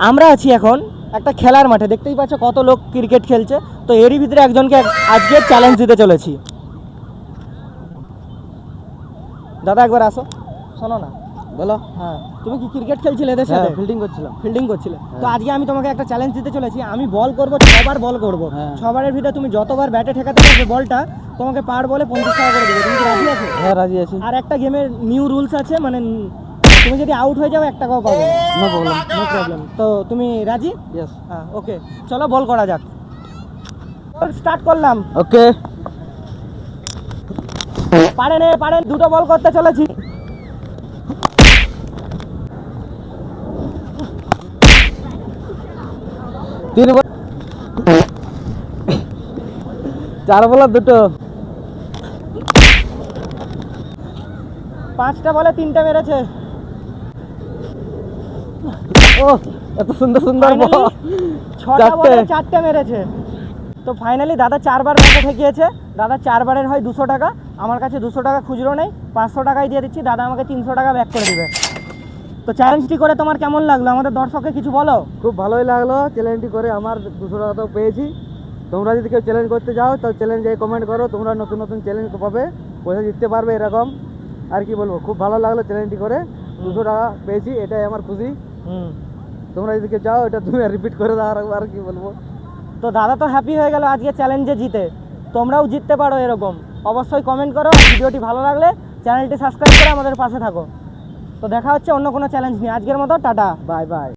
আমরা আছি এখন একটা খেলার মাঠে, দেখতেই পাচ্ছ কত লোক ক্রিকেট খেলছে। তো এরই ভিতরে একজনকে আজকে চ্যালেঞ্জ দিতে চলেছি। দাদা একবার আসো, শোনো না। বলো। হ্যাঁ, তুমি কি ক্রিকেট খেলছিলে এদের সাথে? ফিল্ডিং করছিলাম। ফিল্ডিং করছিলে। তো হ্যাঁ। আজকে আমি তোমাকে একটা চ্যালেঞ্জ দিতে চলেছি। আমি বল করব, 6বার বল করব। হ্যাঁ। 6বারের ভিতরে তুমি যতবার ব্যাটে ঠেকাতে পারবে বলটা, তোমাকে পার বলে 50 টাকা করে দেবে। তুমি কি রাজি আছো? হ্যাঁ, রাজি আছি। আর একটা গেমের নিউ রুলস আছে, মানে তুমি যদি আউট হয়ে যাও 1 টাকাও পাবে না। No problem. No problem. তো তুমি রাজি? ইয়েস। হ্যাঁ, ওকে, চলো বল করা যাক। স্টার্ট করলাম। ওকে। পারেন, দুটো বল করতে চলেছি। তিন বল, 4 বল আর 2। 5টা বলে 3টে মেরেছে। ও, এত সুন্দর সুন্দর বল। Finally 6টা বলে 4টে মেরেছে। তো ফাইনালি দাদা 4বার ব্যাটে ঠেকিয়েছে। দাদা 4বারের হয় 200 টাকা। আমার কাছে 200 টাকা খুচরো নেই, 500 টাকাই দিয়ে দিচ্ছি। দাদা আমাকে 300 টাকা ব্যাক করে দিবে। তো চ্যালেঞ্জটি করে তোমার কেমন লাগলো? আমাদের দর্শককে কিছু বলো। খুব ভালোই লাগলো চ্যালেঞ্জটি করে। আমার 200 টাকা তো পেয়েছি। তোমরা যদি কেউ চ্যালেঞ্জ করতে যাও তো চ্যালেঞ্জে কমেন্ট করো, তোমরা নতুন নতুন চ্যালেঞ্জ পাবে, পয়সা জিততে পারবে এরকম। আর কি বলবো, খুব ভালো লাগলো চ্যালেঞ্জটি করে। 200 টাকা পেয়েছি, এটাই আমার খুশি। তোমরা যদি কেউ যাও এটা তুমি রিপিট করে দাও। আর কি বলবো। তো দাদা তো হ্যাপি হয়ে গেল আজকে চ্যালেঞ্জে জিতে। তোমরাও জিততে পারো এরকম। অবশ্যই কমেন্ট করো। ভিডিওটি ভালো লাগলে চ্যানেলটি সাবস্ক্রাইব করে আমাদের পাশে থাকো। তো দেখা হচ্ছে অন্য কোনো চ্যালেঞ্জ নিয়ে। আজকের মতো টাটা, বাই বাই।